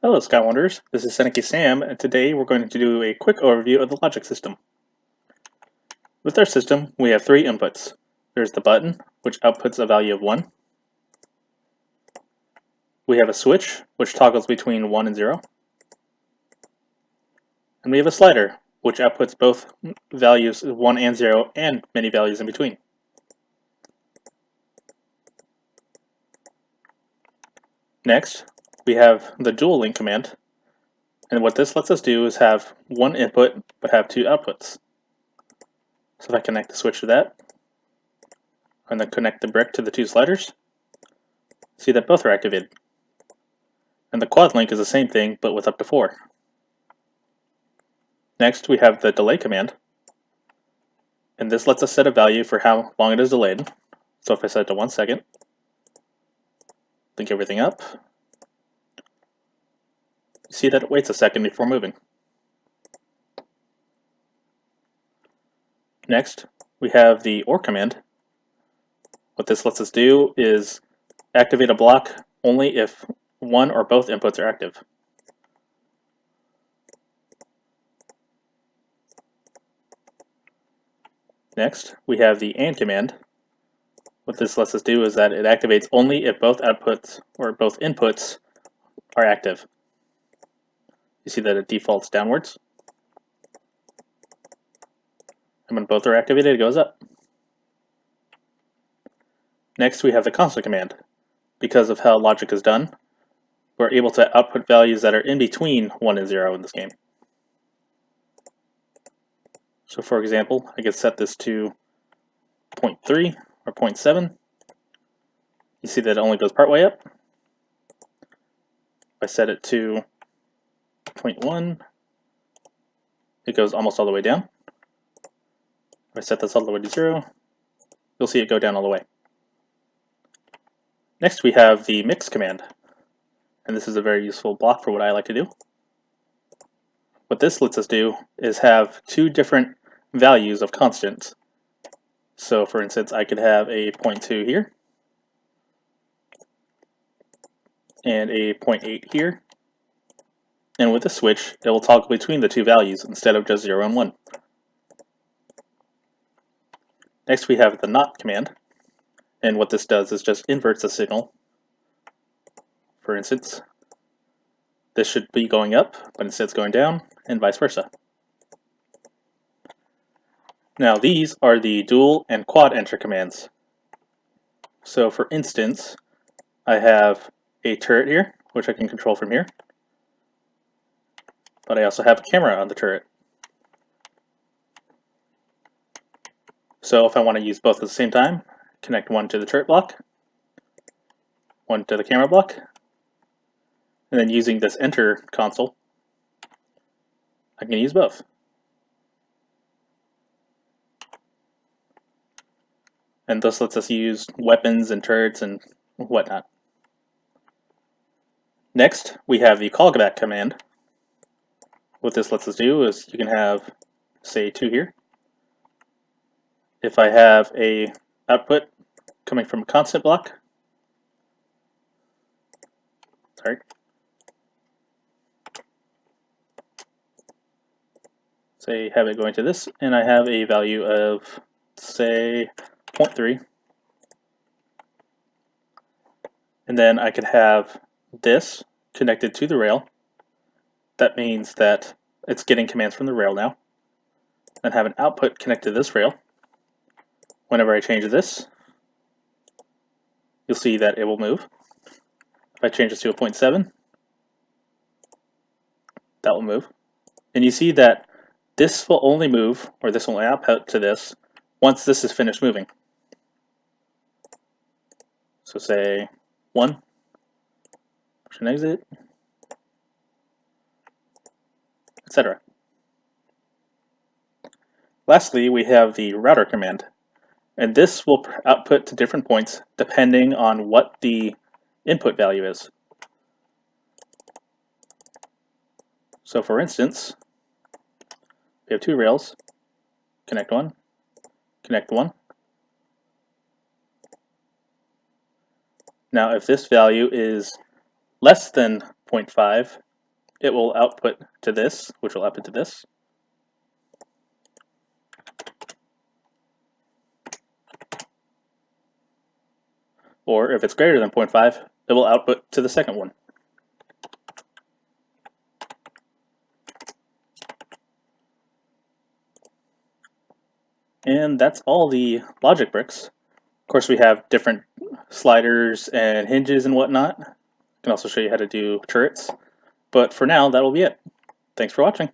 Hello Skywanderers, this is Seneca Sam, and today we're going to do a quick overview of the logic system. With our system, we have three inputs. There's the button, which outputs a value of 1. We have a switch, which toggles between 1 and 0. And we have a slider, which outputs both values 1 and 0 and many values in between. Next, we have the dual link command, and what this lets us do is have one input but have two outputs. So if I connect the switch to that, and then connect the brick to the two sliders, see that both are activated. And the quad link is the same thing, but with up to 4. Next, we have the delay command, and this lets us set a value for how long it is delayed. So if I set it to 1 second, link everything up, you see that it waits a second before moving. Next, we have the OR command. What this lets us do is activate a block only if one or both inputs are active. Next, we have the AND command. What this lets us do is that it activates only if both outputs or both inputs are active. You see that it defaults downwards. And when both are activated, it goes up. Next, we have the console command. Because of how logic is done, we're able to output values that are in between 1 and 0 in this game. So for example, I could set this to 0.3 or 0.7. You see that it only goes part way up. If I set it to 0.1, it goes almost all the way down. If I set this all the way to 0, you'll see it go down all the way. Next we have the mix command, and this is a very useful block for what I like to do. What this lets us do is have two different values of constants. So for instance, I could have a 0.2 here, and a 0.8 here, and with the switch, it will toggle between the two values instead of just 0 and 1. Next we have the NOT command, and what this does is just inverts the signal. For instance, this should be going up, but instead it's going down, and vice versa. Now these are the dual and quad enter commands. So for instance, I have a turret here, which I can control from here, but I also have a camera on the turret. So if I want to use both at the same time, connect one to the turret block, one to the camera block, and then using this enter console, I can use both. And this lets us use weapons and turrets and whatnot. Next, we have the callback command. What this lets us do is you can have, say, 2 here. If I have a output coming from a constant block, say have it going to this, and I have a value of, say, 0.3. And then I could have this connected to the rail. That means that it's getting commands from the rail now. Then have an output connected to this rail. Whenever I change this, you'll see that it will move. If I change this to a 0.7, that will move. And you see that this will only move, or this will only output to this, once this is finished moving. So say 1, push and exit, etc. Lastly, we have the router command, and this will output to different points depending on what the input value is. So for instance, we have 2 rails, connect 1, connect 1. Now if this value is less than 0.5, it will output to this, which will output to this. Or if it's greater than 0.5, it will output to the second one. And that's all the logic bricks. Of course, we have different sliders and hinges and whatnot. I can also show you how to do turrets. But for now, that'll be it. Thanks for watching.